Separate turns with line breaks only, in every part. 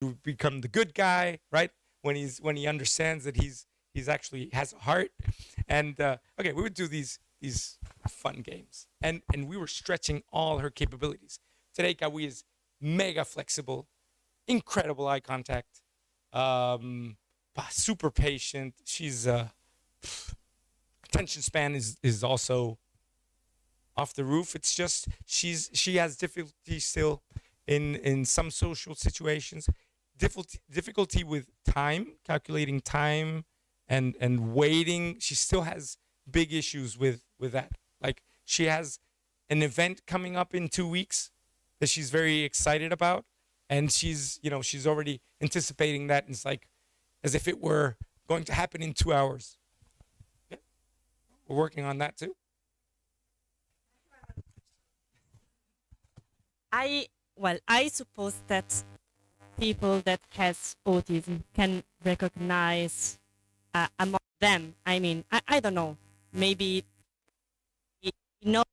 to become the good guy, right? When he understands that he's actually has a heart. And okay, we would do these fun games, and we were stretching all her capabilities. Today, Kawi is mega flexible, incredible eye contact, super patient. She's attention span is also off the roof. It's just she has difficulty still in some social situations, difficulty with time, calculating time, and waiting. She still has big issues with that. Like she has an event coming up in 2 weeks that she's very excited about, and she's already anticipating that, and it's like as if it were going to happen in 2 hours. Yeah. We're working on that too.
I suppose that people that has autism can recognize among them. I mean, I don't know. Maybe you know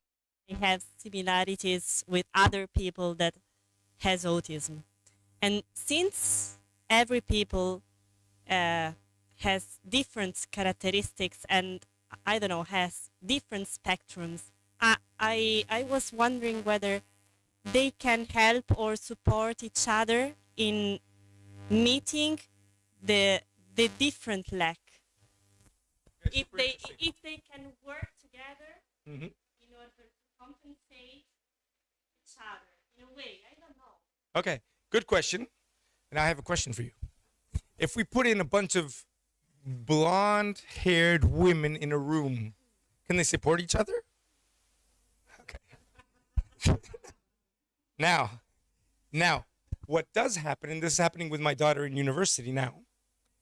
they have similarities with other people that has autism, and since every people has different characteristics and I don't know has different spectrums, I was wondering whether they can help or support each other in meeting the different lack. If they can work together
Hmm.
in order to compensate each other in a way, I don't know.
Okay, good question. And I have a question for you. If we put in a bunch of blonde-haired women in a room, can they support each other? Okay. Now, what does happen, and this is happening with my daughter in university now.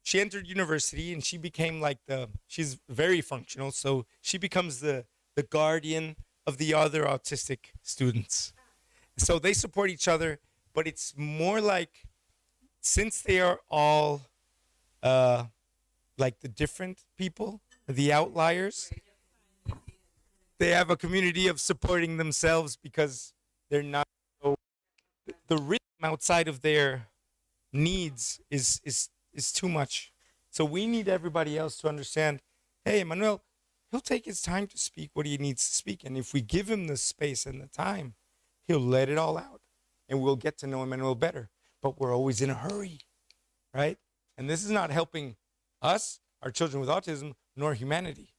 She entered university and she became like she's very functional, so she becomes the guardian of the other autistic students. So they support each other, but it's more like since they are all like the different people, the outliers, they have a community of supporting themselves because they're not so the rhythm outside of their needs is too much. So we need everybody else to understand, hey, Emmanuel, he'll take his time to speak what he needs to speak. And if we give him the space and the time, he'll let it all out. And we'll get to know Emmanuel better. But we're always in a hurry, right? And this is not helping us, our children with autism, nor humanity,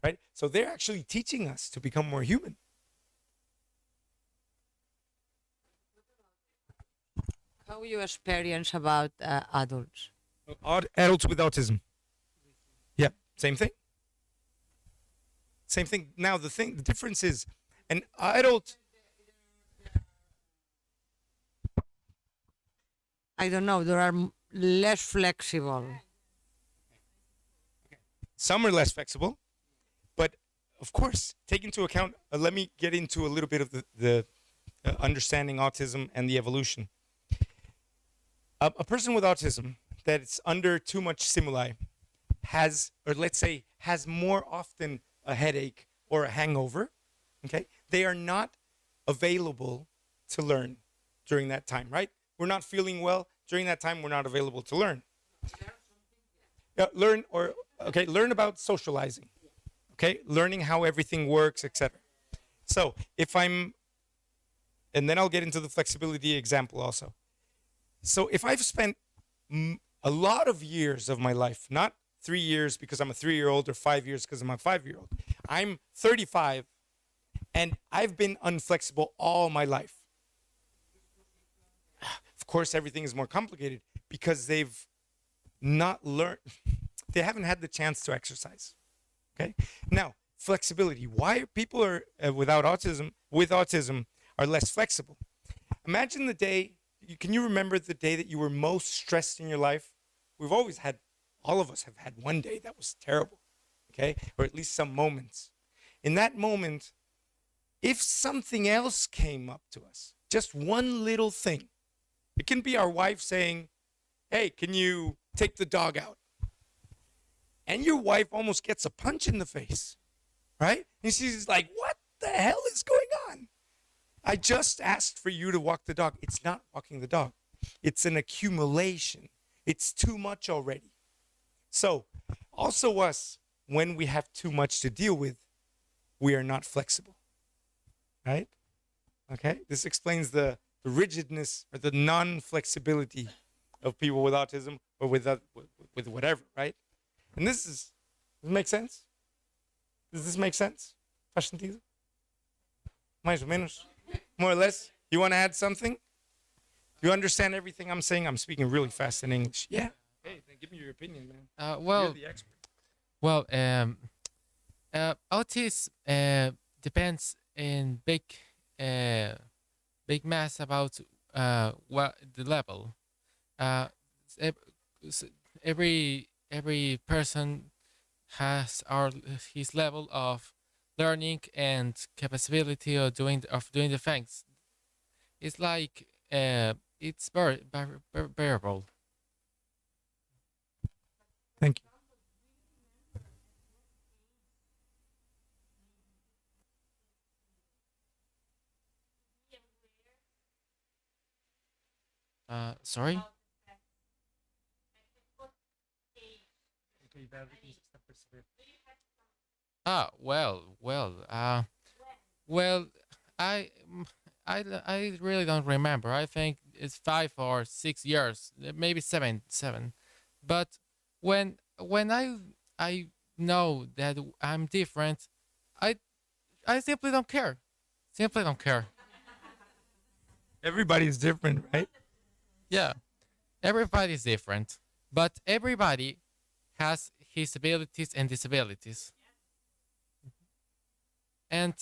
right? So they're actually teaching us to become more human.
How you experience about adults?
Adults with autism. Yeah, same thing. Same thing. Now the difference is an adult.
I don't know. They are less flexible.
Some are less flexible, but of course, take into account. Let me get into a little bit of the understanding autism and the evolution. A person with autism that's under too much stimuli has, or let's say, has more often a headache or a hangover. Okay, they are not available to learn during that time. Right? We're not feeling well during that time. We're not available to learn. Yeah, learn about socializing. Okay, learning how everything works, etc. So and then I'll get into the flexibility example also. So if I've spent a lot of years of my life, not 3 years because I'm a 3-year-old or 5 years because I'm a 5-year-old. I'm 35 and I've been unflexible all my life. Of course, everything is more complicated because they've not learned, they haven't had the chance to exercise. Okay. Now, flexibility. Why people are with autism are less flexible. Imagine the day. Can you remember the day that you were most stressed in your life? All of us have had one day that was terrible. Okay. Or at least some moments. In that moment, if something else came up to us, just one little thing, it can be our wife saying, hey, can you take the dog out? And your wife almost gets a punch in the face, right? And she's like, what the hell is going on? I just asked for you to walk the dog. It's not walking the dog. It's an accumulation. It's too much already. So also us, when we have too much to deal with, we are not flexible, right? Okay, this explains the rigidness or the non-flexibility of people with autism or with whatever, right? And does it make sense? Does this make sense? Faz sentido? Mais ou menos? More or less? You want to add something? You understand everything I'm saying? I'm speaking really fast in English. Yeah. Hey, then give me your opinion, man. You're the expert.
Well, autism depends in big mass about what the level. Every person has his level of learning and capability of doing the things. It's like it's variable.
Thank you.
Sorry. Well, I really don't remember. I think it's 5 or 6 years, maybe seven. But when I know that I'm different, I simply don't care. Simply don't care.
Everybody's different, right?
Yeah, everybody's different, but everybody has his abilities and disabilities, and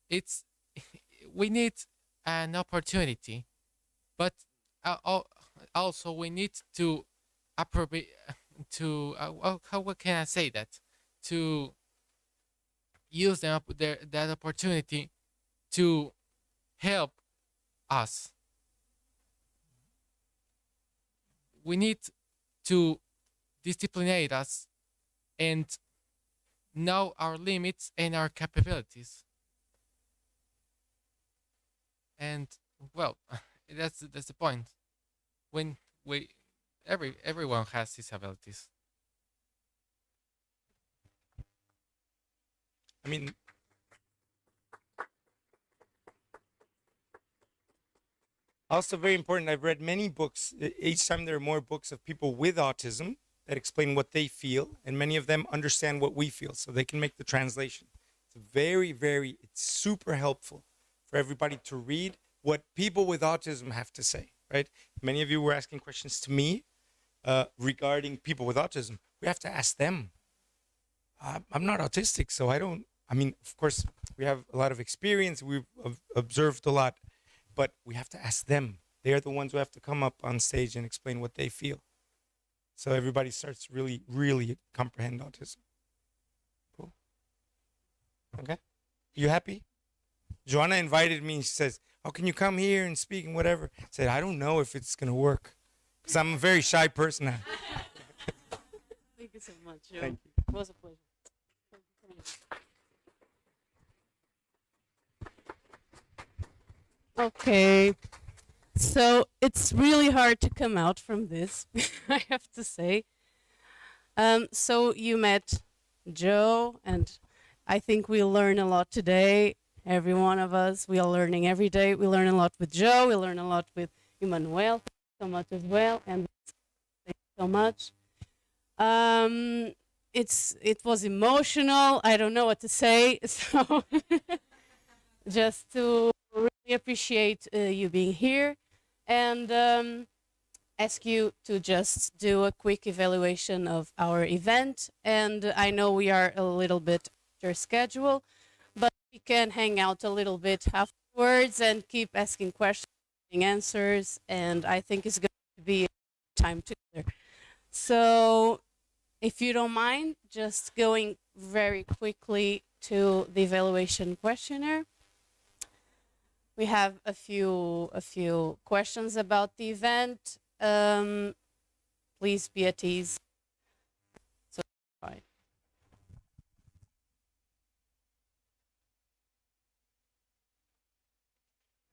it's we need an opportunity, but also we need to appropriate how what can I say that to use that opportunity to help us. We need to disciplinate us and know our limits and our capabilities. And well, that's the point. When everyone has his abilities.
I mean, also very important. I've read many books. Each time there are more books of people with autism that explain what they feel, and many of them understand what we feel, so they can make the translation. It's super helpful for everybody to read what people with autism have to say, right? Many of you were asking questions to me regarding people with autism. We have to ask them. I'm not autistic, so I don't. I mean, of course, we have a lot of experience. We've observed a lot. But we have to ask them. They are the ones who have to come up on stage and explain what they feel. So everybody starts to really, really comprehend autism. Cool. Okay. You happy? Joanna invited me and she says, "Oh, can you come here and speak and whatever?" I said, "I don't know if it's going to work because I'm a very shy person now."
Thank you so much, Joe.
Thank you.
It was a pleasure. Thank you so much. Okay, so it's really hard to come out from this, I have to say. So you met Joe, and I think we learn a lot today. Every one of us, we are learning every day. We learn a lot with Joe. We learn a lot with Emmanuel, so much as well, and thank you so much. It was emotional. I don't know what to say, so just to really appreciate you being here, and ask you to just do a quick evaluation of our event. And I know we are a little bit after schedule, but we can hang out a little bit afterwards and keep asking questions, getting answers, and I think it's going to be a time together. So if you don't mind, just going very quickly to the evaluation questionnaire. We have a few questions about the event. Please be at ease